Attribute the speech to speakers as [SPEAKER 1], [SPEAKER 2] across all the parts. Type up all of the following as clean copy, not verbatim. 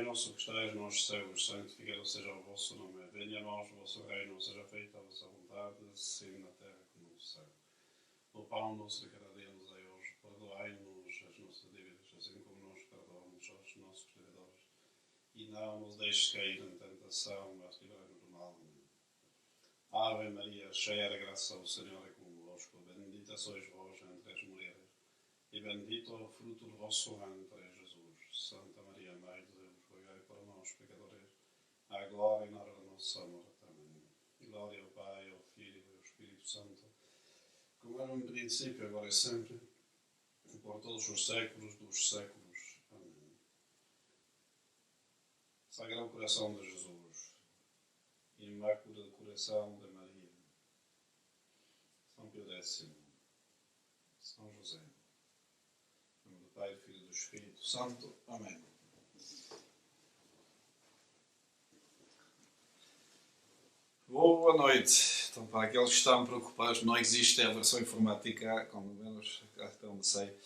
[SPEAKER 1] nosso que estais nos céus, santificado seja o vosso nome. Venha a nós o vosso reino, seja feita a vossa vontade, assim na terra como no céu. O pão nosso de cada dia nos dai hoje, perdoai-nos as nossas dívidas, assim como nós perdoamos aos nossos devedores. E não nos deixes cair em tentação, mas livrai-nos do mal. Ave Maria, cheia de graça, o Senhor é convosco. Bendita sois vós entre as mulheres, e bendito é o fruto do vosso ventre, Jesus. Santa Maria, Mãe de Deus, rogai por nós, pecadores, agora e na hora da nossa morte. Amém. Glória ao Pai, ao Filho e ao Espírito Santo, como era no princípio, agora e sempre, e por todos os séculos dos séculos. Amém. Sagrado Coração de Jesus, Imaculado Coração de Maria, São Pio X, São José, em nome do Pai, do Filho e do Espírito Santo. Amém. Boa noite. Então, para aqueles que estão preocupados, não existe a versão informática, como menos até onde sei,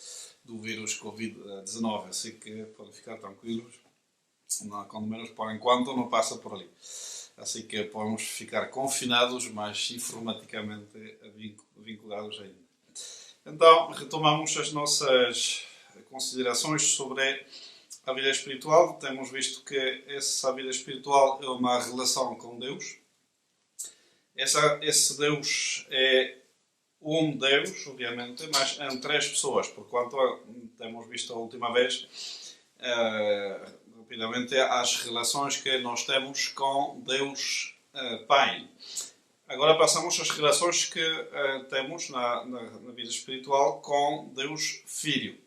[SPEAKER 1] do vírus Covid-19, assim que podem ficar tranquilos. Não, quando menos por enquanto não passa por ali. Assim que podemos ficar confinados, mas informaticamente vinculados ainda. Então, retomamos as nossas considerações sobre a vida espiritual. Temos visto que essa vida espiritual é uma relação com Deus. Esse Deus é um Deus, obviamente, mas em três pessoas, porquanto temos visto a última vez, rapidamente, as relações que nós temos com Deus Pai. Agora passamos às relações que temos na vida espiritual com Deus Filho.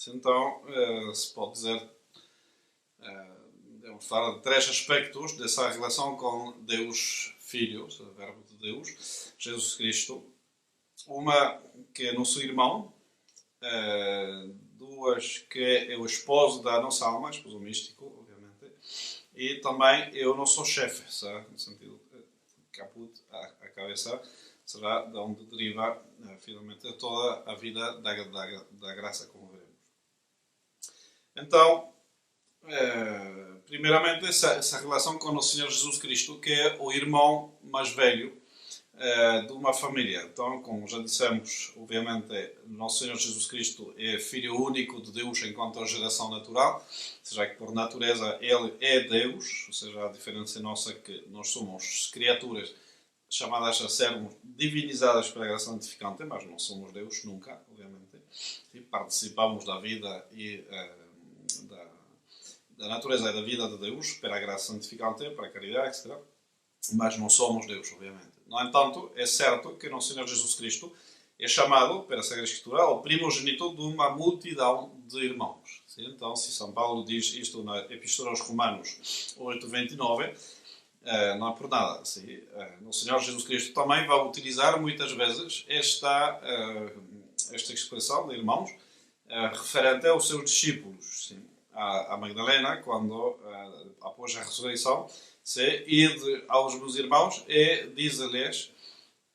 [SPEAKER 1] Então, se pode dizer, devemos falar de três aspectos dessa relação com Deus Filho, o verbo de Deus, Jesus Cristo. Uma que é nosso irmão, duas que é o esposo da nossa alma, esposo místico, obviamente, e também é o nosso chefe, sabe? No sentido caput, a cabeça, será de onde deriva finalmente toda a vida da graça, como veremos. Então, primeiramente, essa relação com o Senhor Jesus Cristo, que é o irmão mais velho de uma família. Então, como já dissemos, obviamente, nosso Senhor Jesus Cristo é Filho único de Deus enquanto a geração natural, ou seja, que por natureza Ele é Deus, ou seja, a diferença nossa é que nós somos criaturas chamadas a sermos divinizadas pela graça santificante, mas não somos Deus nunca, obviamente, e participamos da vida e da natureza e da vida de Deus pela graça santificante, para a caridade, etc. Mas não somos Deus, obviamente. No entanto, é certo que nosso Senhor Jesus Cristo é chamado, pela Sagrada Escritura, o primogênito de uma multidão de irmãos. Então, se São Paulo diz isto na Epístola aos Romanos 8:29, não é por nada. Nosso Senhor Jesus Cristo também vai utilizar muitas vezes esta expressão de irmãos referente aos seus discípulos. A Magdalena, quando, após a ressurreição, ide aos meus irmãos e diz-lhes: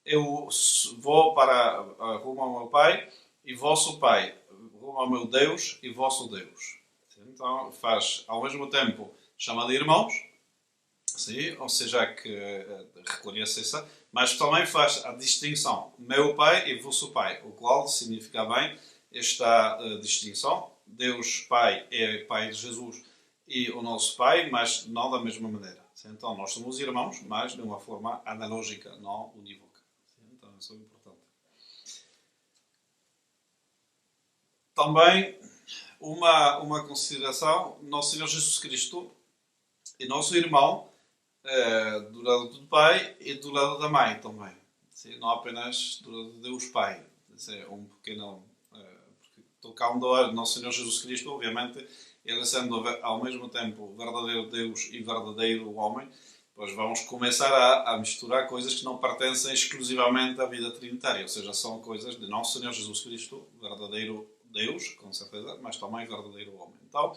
[SPEAKER 1] eu vou para rumo ao meu Pai e vosso Pai, rumo ao meu Deus e vosso Deus. Então faz ao mesmo tempo chama de irmãos, ou seja, que reconhece essa, mas também faz a distinção meu Pai e vosso Pai, o qual significa bem esta distinção. Deus Pai é Pai de Jesus e o nosso Pai, mas não da mesma maneira. Então, nós somos irmãos, mas de uma forma analógica, não unívoca. Então, isso é importante. Também, uma consideração, nosso Senhor Jesus Cristo é nosso irmão do lado do Pai e do lado da Mãe também. Não apenas do lado de Deus Pai. É um pequeno... porque tocando a nosso Senhor Jesus Cristo, obviamente, Ele sendo ao mesmo tempo verdadeiro Deus e verdadeiro homem, pois vamos começar a misturar coisas que não pertencem exclusivamente à vida trinitária, ou seja, são coisas de nosso Senhor Jesus Cristo, verdadeiro Deus, com certeza, mas também verdadeiro homem. Então,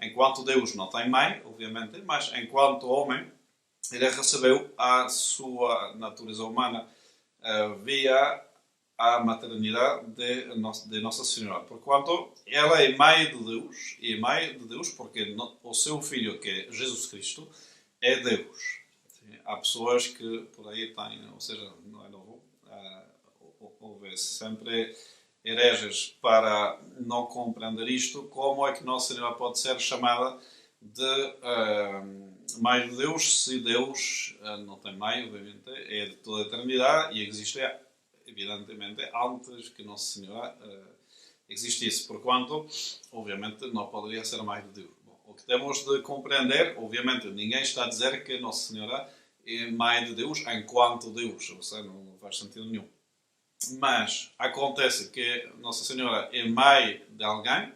[SPEAKER 1] enquanto Deus não tem mãe, obviamente, mas enquanto homem, Ele recebeu a sua natureza humana via à maternidade de Nossa Senhora, porquanto ela é mãe de Deus, e é mãe de Deus porque o seu filho, que é Jesus Cristo, é Deus. Há pessoas que por aí têm, ou seja, não é novo, houve sempre hereges para não compreender isto, como é que Nossa Senhora pode ser chamada de Mãe de Deus, se Deus não tem mãe, obviamente, é de toda a eternidade e existe, evidentemente, antes que Nossa Senhora existisse, porquanto, obviamente, não poderia ser Mãe de Deus. Bom, o que temos de compreender, obviamente, ninguém está a dizer que Nossa Senhora é Mãe de Deus enquanto Deus, ou seja, não faz sentido nenhum. Mas acontece que Nossa Senhora é mãe de alguém,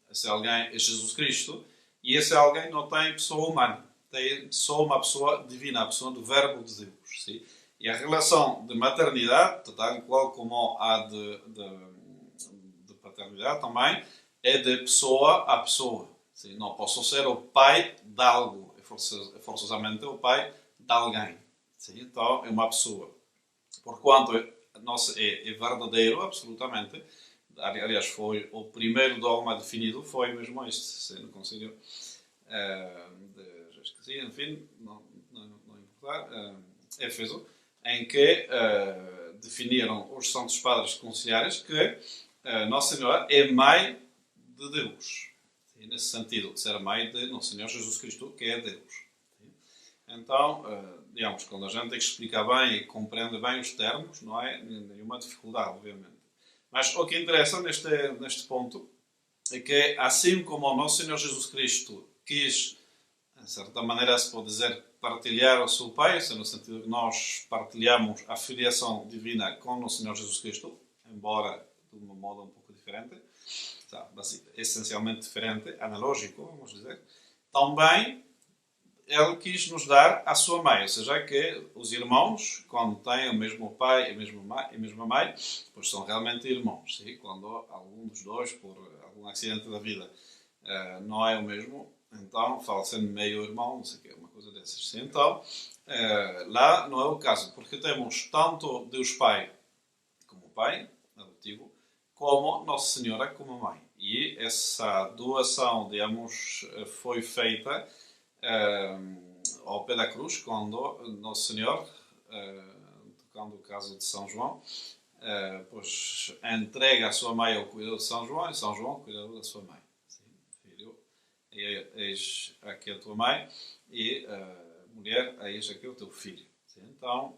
[SPEAKER 1] esse alguém é Jesus Cristo, e esse alguém não tem pessoa humana, tem só uma pessoa divina, a pessoa do Verbo de Deus. Sim? E a relação de maternidade, tal qual como a de paternidade também, é de pessoa a pessoa. Sim? Não posso ser o pai de algo, é forçosamente o pai de alguém. Sim? Então é uma pessoa. Porquanto é verdadeiro, absolutamente. Aliás, foi o primeiro dogma definido, foi mesmo este, no Concílio de, enfim, não importa, Éfeso, em que definiram os santos padres conciliares que Nossa Senhora é mãe de Deus. Sim, nesse sentido, ser mãe de Nosso Senhor Jesus Cristo, que é Deus. Sim. Então, digamos, quando a gente tem que explicar bem e compreende bem os termos, não é nenhuma dificuldade, obviamente. Mas o que interessa neste ponto é que, assim como o Nosso Senhor Jesus Cristo quis, de certa maneira se pode dizer, partilhar o seu Pai, no sentido que nós partilhamos a filiação divina com o Nosso Senhor Jesus Cristo, embora de uma modo um pouco diferente, essencialmente diferente, analógico, vamos dizer, também ele quis nos dar a sua mãe, ou seja, que os irmãos, quando têm o mesmo pai e a mesma mãe, pois são realmente irmãos. Sim? Quando algum dos dois, por algum acidente da vida, não é o mesmo, então fala sendo meio irmão, não sei o que, uma coisa dessas. Sim? Então, lá não é o caso, porque temos tanto Deus Pai como Pai, adotivo, como Nossa Senhora como Mãe. E essa doação, digamos, foi feita ao pé da cruz, quando Nosso Senhor, tocando o caso de São João, pois entrega a sua mãe ao cuidado de São João, e São João cuidou da sua mãe. Sim, filho, eis aqui a tua mãe, e mulher, eis aqui o teu filho. Sim, então,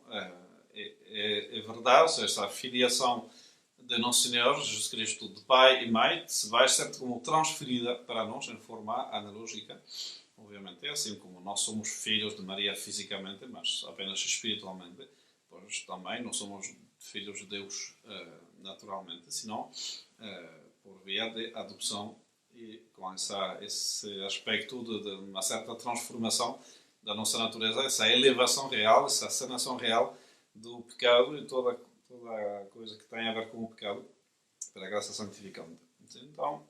[SPEAKER 1] é verdade, ou seja, essa filiação de Nosso Senhor Jesus Cristo de pai e mãe vai ser como transferida para nós em forma analógica. Obviamente é assim como nós somos filhos de Maria fisicamente, mas apenas espiritualmente, pois também não somos filhos de Deus naturalmente, senão por via de adoção e com esse aspecto de uma certa transformação da nossa natureza, essa elevação real, essa sanação real do pecado e toda a coisa que tem a ver com o pecado, pela graça santificante. Então,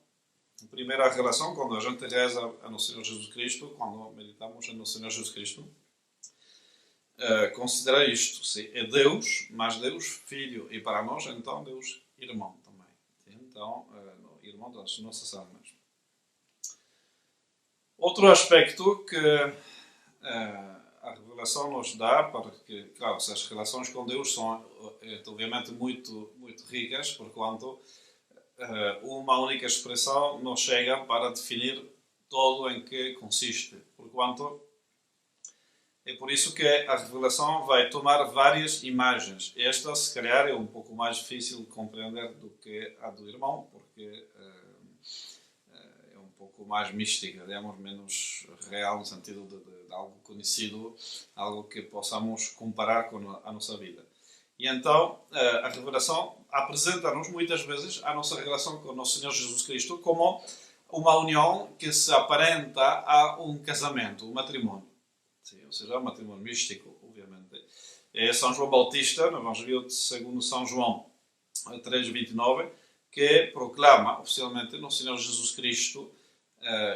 [SPEAKER 1] a primeira relação, quando a gente reza a Nosso Senhor Jesus Cristo, quando meditamos a Nosso Senhor Jesus Cristo, considera isto. Sim, é Deus, mas Deus Filho, e para nós, então, Deus Irmão também. Sim, então, irmão das nossas almas. Outro aspecto que a revelação nos dá, porque, claro, as relações com Deus são, obviamente, muito, muito ricas, porquanto uma única expressão não chega para definir todo em que consiste. Porquanto, é por isso que a revelação vai tomar várias imagens. Esta, se calhar, é um pouco mais difícil de compreender do que a do irmão, porque é um pouco mais mística, digamos, menos real, no sentido de algo conhecido, algo que possamos comparar com a nossa vida. E então, a revelação apresenta-nos muitas vezes a nossa relação com o Nosso Senhor Jesus Cristo como uma união que se aparenta a um casamento, um matrimónio. Sim, ou seja, um matrimónio místico, obviamente. É São João Bautista, no Evangelho de segundo São João 3,29, que proclama oficialmente Nosso Senhor Jesus Cristo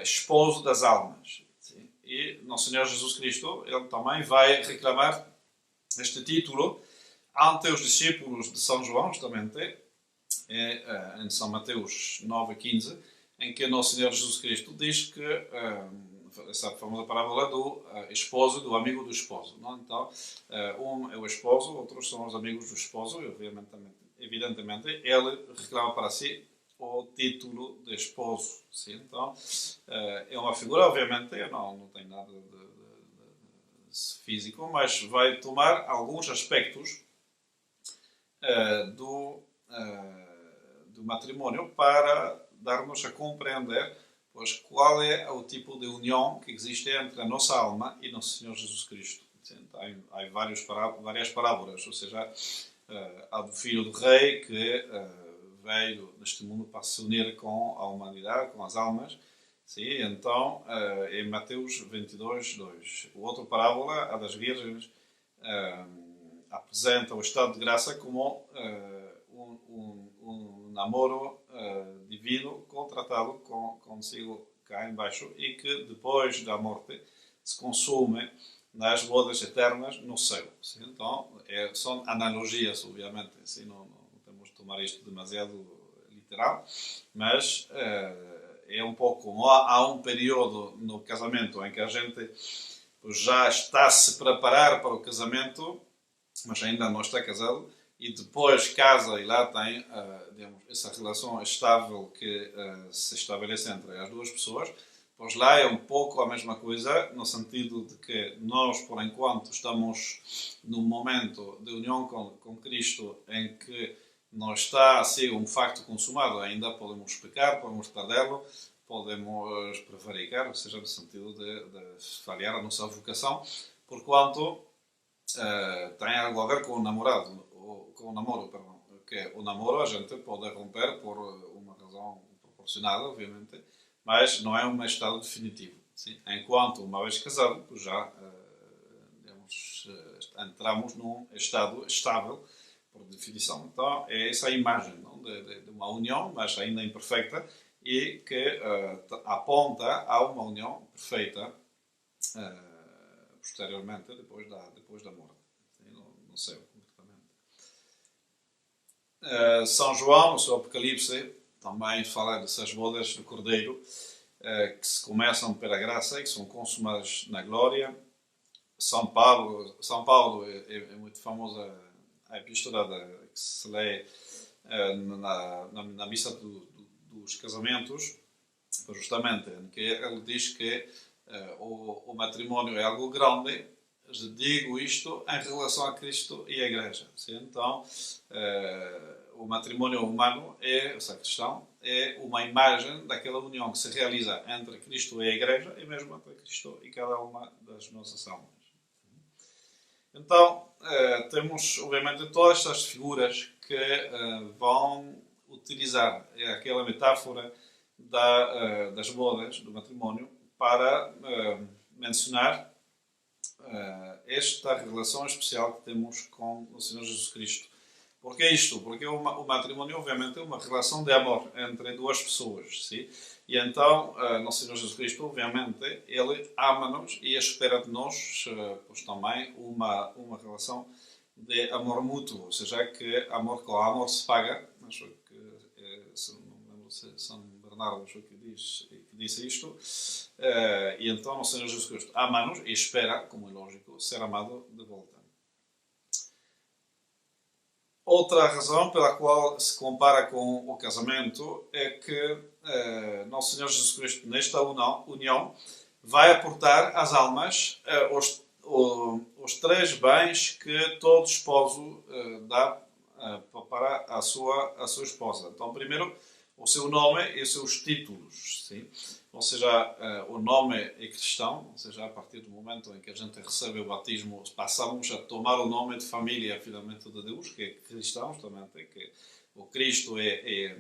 [SPEAKER 1] esposo das almas. Sim. E Nosso Senhor Jesus Cristo, ele também vai reclamar este título ante os discípulos de São João, justamente, em São Mateus 9:15, em que Nosso Senhor Jesus Cristo diz que essa famosa parábola do esposo e do amigo do esposo. Não? Então, um é o esposo, outros são os amigos do esposo, e evidentemente ele reclama para si o título de esposo. Sim? Então, é uma figura, obviamente, não tem nada de físico, mas vai tomar alguns aspectos do matrimónio para dar-nos a compreender pois, qual é o tipo de união que existe entre a nossa alma e Nosso Senhor Jesus Cristo. Há várias parábolas, ou seja, há do filho do rei que veio neste mundo para se unir com a humanidade, com as almas. Sim, então, em Mateus 22:2. O outro parábola, a das virgens, apresenta o estado de graça como um namoro divino contratado consigo cá embaixo e que depois da morte se consume nas bodas eternas no céu. Sim? Então, são analogias, obviamente. Sim? Não temos de tomar isto demasiado literal, mas é um pouco como há um período no casamento em que a gente já está a se preparar para o casamento, mas ainda não está casado, e depois casa e lá tem digamos, essa relação estável que se estabelece entre as duas pessoas, pois lá é um pouco a mesma coisa, no sentido de que nós, por enquanto, estamos num momento de união com Cristo em que não está a ser um facto consumado, ainda podemos pecar, podemos perdê-lo, podemos prevaricar, ou seja, no sentido de falhar a nossa vocação, porquanto tem algo a ver com o namorado, com o namoro, perdão. Que o namoro a gente pode romper por uma razão proporcionada, obviamente, mas não é um estado definitivo. Sim? Enquanto, uma vez casado, já digamos, entramos num estado estável, por definição. Então, é essa a imagem não? De uma união, mas ainda imperfeita, e que aponta a uma união perfeita posteriormente, depois da morte, no céu, completamente. São João, no seu Apocalipse, também fala dessas bodas do Cordeiro, que se começam pela graça e que são consumadas na glória. São Paulo é muito famosa a epístola que se lê na missa dos casamentos, justamente, em que ele diz que o matrimónio é algo grande. Digo isto em relação a Cristo e a Igreja. Sim? Então, o matrimónio humano, cristão, é uma imagem daquela união que se realiza entre Cristo e a Igreja e mesmo entre Cristo e cada uma das nossas almas. Então, temos, obviamente, todas estas figuras que vão utilizar aquela metáfora das bodas, do matrimónio, para mencionar esta relação especial que temos com o Senhor Jesus Cristo. Por que isto? Porque o matrimónio, obviamente, é uma relação de amor entre duas pessoas. Sim? E então, nosso Senhor Jesus Cristo, obviamente, Ele ama-nos e espera de nós, pois também, uma relação de amor mútuo. Ou seja, que amor com amor se paga. Acho que, não lembro se São Bernardo acho que disse isto. E então, nosso Senhor Jesus Cristo ama-nos e espera, como é lógico, ser amado de volta. Outra razão pela qual se compara com o casamento é que Nosso Senhor Jesus Cristo, nesta união, vai aportar às almas os três bens que todo esposo dá para a sua esposa. Então, primeiro, o seu nome e os seus títulos. Sim? Ou seja, o nome é cristão, ou seja, a partir do momento em que a gente recebe o batismo, passamos a tomar o nome de família, finalmente, de Deus, que é cristão, justamente, que o Cristo é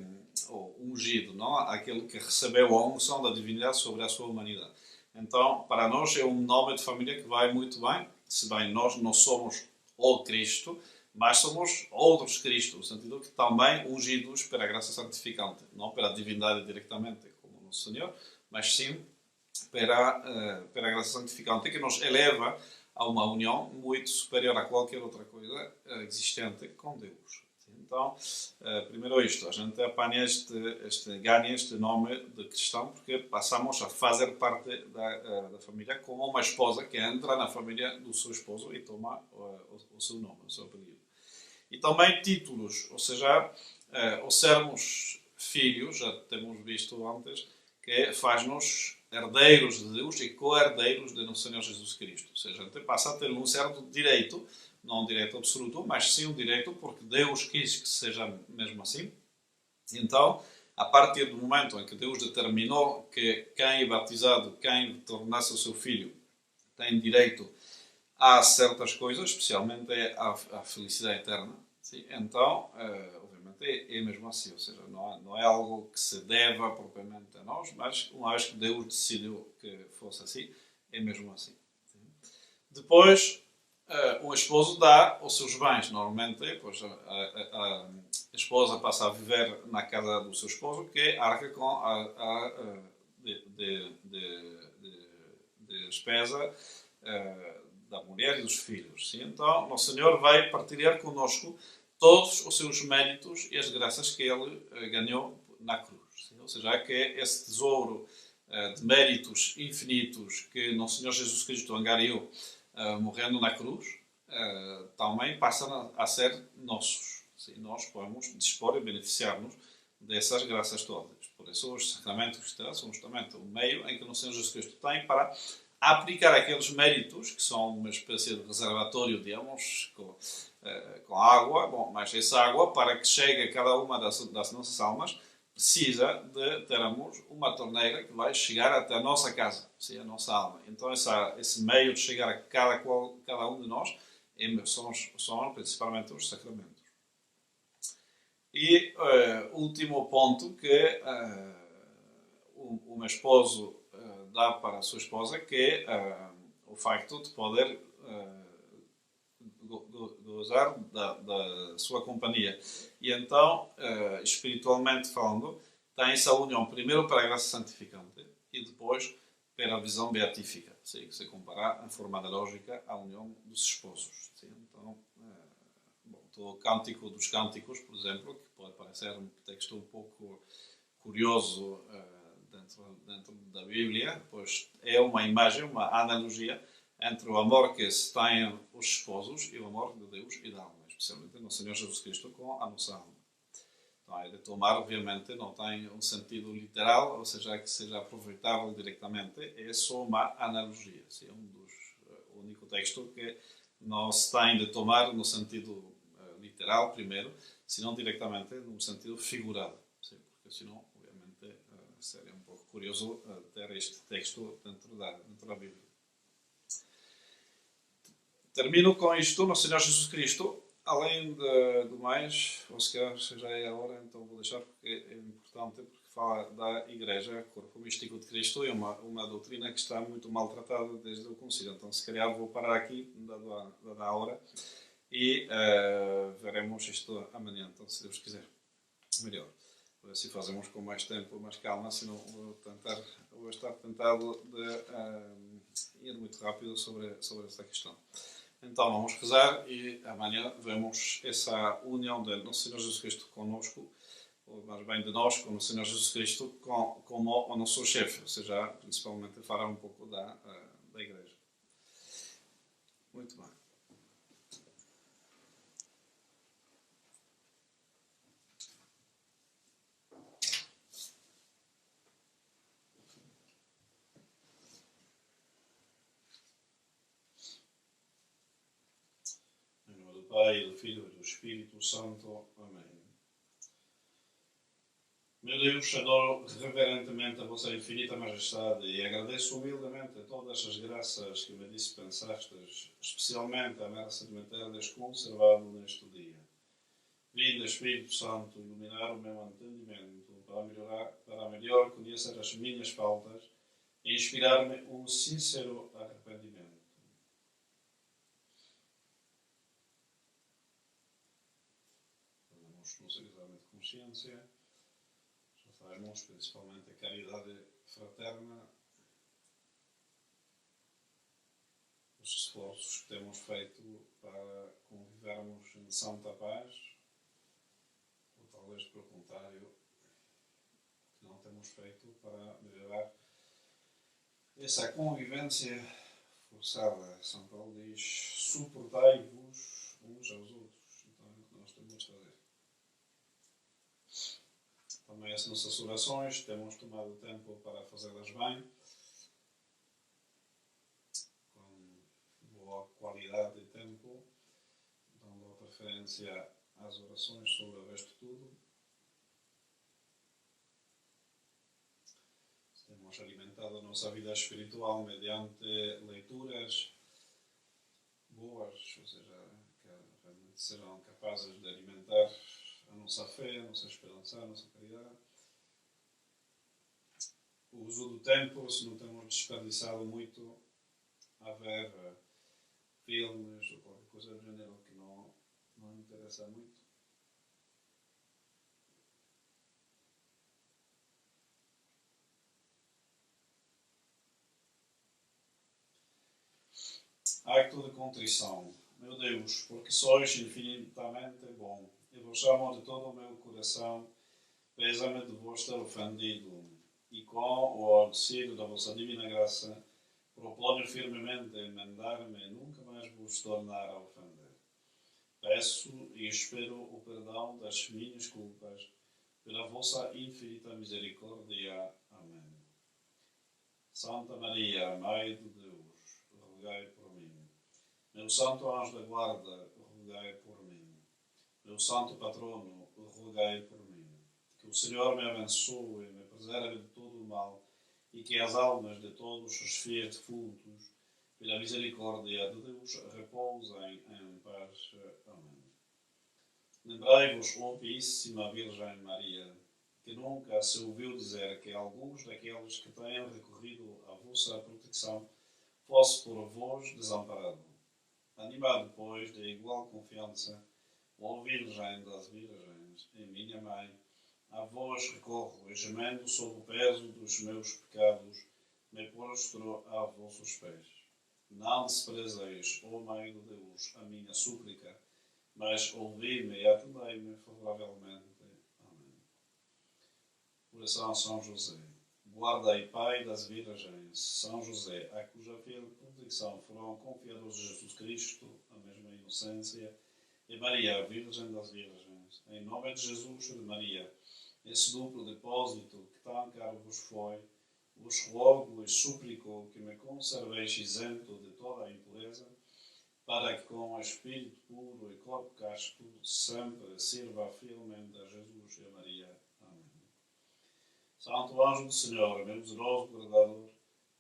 [SPEAKER 1] o ungido, não? Aquele que recebeu a unção da divindade sobre a sua humanidade. Então, para nós é um nome de família que vai muito bem, se bem nós não somos o Cristo, mas somos outros Cristo, no sentido que também ungidos pela graça santificante, não pela divindade diretamente, como Nosso Senhor, mas sim pela graça santificante, que nos eleva há uma união muito superior a qualquer outra coisa existente com Deus. Então, primeiro isto, a gente apanha ganha este nome de cristão porque passamos a fazer parte da família como uma esposa que entra na família do seu esposo e toma o seu nome, o seu apelido. E também títulos, ou seja, ao sermos filhos, já temos visto antes, que faz-nos herdeiros de Deus e co-herdeiros de nosso Senhor Jesus Cristo. Ou seja, a gente passa a ter um certo direito, não um direito absoluto, mas sim um direito porque Deus quis que seja mesmo assim. Então, a partir do momento em que Deus determinou que quem é batizado, quem tornasse o seu filho, tem direito a certas coisas, especialmente à felicidade eterna, sim? Então, obviamente, é mesmo assim. Ou seja, não é algo que se deva propriamente a nós, mas uma vez que Deus decidiu que fosse assim, é mesmo assim. Sim? Depois, um esposo dá os seus bens. Normalmente, pois, a esposa passa a viver na casa do seu esposo, que arca com a despesa da mulher e dos filhos. Sim? Então, o Senhor vai partilhar connosco todos os seus méritos e as graças que Ele ganhou na cruz. Sim? Ou seja, que esse tesouro de méritos infinitos que nosso Senhor Jesus Cristo angariou morrendo na cruz, também passam a ser nossos. Sim? Nós podemos dispor e beneficiar-nos dessas graças todas. Por isso, os sacramentos cristãos são justamente o meio em que o Senhor Jesus Cristo tem para aplicar aqueles méritos, que são uma espécie de reservatório, digamos, com água. Bom, mas essa água, para que chegue a cada uma das nossas almas, precisa de termos uma torneira que vai chegar até a nossa casa, sim, a nossa alma. Então, esse meio de chegar a cada um de nós são principalmente os sacramentos. E último ponto que o meu esposo dá para a sua esposa, que é o facto de poder gozar da sua companhia. E então, espiritualmente falando, tem essa união primeiro para a graça santificante e depois para a visão beatífica, sim, que se compara em forma lógica à união dos esposos. Sim. Então, o Cântico dos Cânticos, por exemplo, que pode parecer um texto um pouco curioso dentro da Bíblia, pois é uma imagem, uma analogia entre o amor que se têm os esposos e o amor de Deus e da alma, especialmente no Senhor Jesus Cristo com a nossa alma. Então, é de tomar, obviamente, não tem um sentido literal, ou seja, que seja aproveitável diretamente, é só uma analogia. Assim, o único texto que não se tem de tomar no sentido literal, primeiro, senão diretamente no sentido figurado. Sim, porque senão, obviamente, seria um pouco curioso ter este texto dentro da Bíblia. Termino com isto no Senhor Jesus Cristo. Além do mais, ou se calhar já é a hora, então vou deixar porque é importante, porque fala da Igreja, corpo místico de Cristo, e uma doutrina que está muito maltratada desde o concílio. Então, se calhar vou parar aqui, dada a hora, e veremos isto amanhã, então, se Deus quiser. Melhor. Se fazemos com mais tempo, mais calma, senão vou estar tentado de ir muito rápido sobre esta questão. Então vamos rezar e amanhã vemos essa união de nosso Senhor Jesus Cristo conosco, ou mais bem de nós com o Senhor Jesus Cristo como o nosso chefe, ou seja, principalmente falar um pouco da Igreja. Muito bem. Do Pai, do Filho e do Espírito Santo. Amém. Meu Deus, adoro reverentemente a vossa infinita majestade e agradeço humildemente todas as graças que me dispensastes, especialmente a mercê de me terdes conservado neste dia. Vinde, Espírito Santo, iluminar o meu entendimento para melhor conhecer as minhas faltas e inspirar-me um sincero arrependimento. Fazemos um exame de consciência, já fazemos principalmente a caridade fraterna, os esforços que temos feito para convivermos em santa paz, ou talvez pelo contrário, que não temos feito para melhorar essa convivência forçada. São Paulo diz: suportai-vos uns aos outros. Então é o que nós temos de fazer. Também as nossas orações, temos tomado tempo para fazê-las bem, com boa qualidade de tempo, dando a preferência às orações sobre o resto de tudo. Temos alimentado a nossa vida espiritual mediante leituras boas, ou seja, que realmente serão capazes de alimentar a nossa fé, a nossa esperança, a nossa caridade. O uso do tempo, se não temos desperdiçado muito a ver filmes ou qualquer coisa do género que não interessa muito. Acto de contrição. Meu Deus, porque sois infinitamente bom, e vos amo de todo o meu coração, pesa-me de vos ter ofendido, e com o auxílio da vossa divina graça, proponho firmemente emendar-me e nunca mais vos tornar a ofender. Peço e espero o perdão das minhas culpas, pela vossa infinita misericórdia. Amém. Santa Maria, Mãe de Deus, rogai por mim. Meu santo anjo da guarda, rogai por mim. Meu santo patrono, rogai por mim. Que o Senhor me abençoe e me preserve de todo o mal, e que as almas de todos os fiéis defuntos, pela misericórdia de Deus, repousem em paz. Amém. Lembrai-vos, ó Piíssima Virgem Maria, que nunca se ouviu dizer que alguns daqueles que têm recorrido à vossa proteção fosse por vós desamparado. Animado, pois, de igual confiança, ó Virgem das Virgens, e minha Mãe, a vós recorro e, gemendo sob o peso dos meus pecados, me prostro a vossos pés. Não desprezeis, ó Mãe de Deus, a minha súplica, mas ouvi-me e atendei-me favoravelmente. Amém. Oração a São José. Guarda e Pai das Virgens, São José, a cuja fiel proteção foram confiados Jesus Cristo, a mesma inocência, e Maria, a Virgem das Virgens. Em nome de Jesus e de Maria, esse duplo depósito que tão caro vos foi, vos rogo e suplico que me conserveis isento de toda a impureza, para que com o espírito puro e corpo casto sempre sirva fielmente a Jesus e a Maria. Amém. Santo anjo do Senhor, meu zeloso guardador,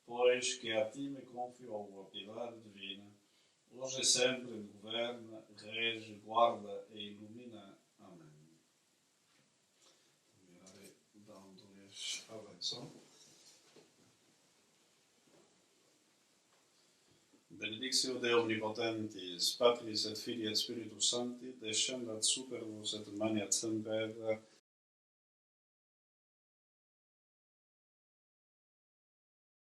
[SPEAKER 1] pois que a ti me confiou a piedade divina, hoje e sempre me governa, rege, guarda e ilumina. Amém. Terminarei dando-lhes a benção. Benedictio Dei omnipotentis, Patris et Filii et Spiritus Sancti, descendat super vos et maniat semper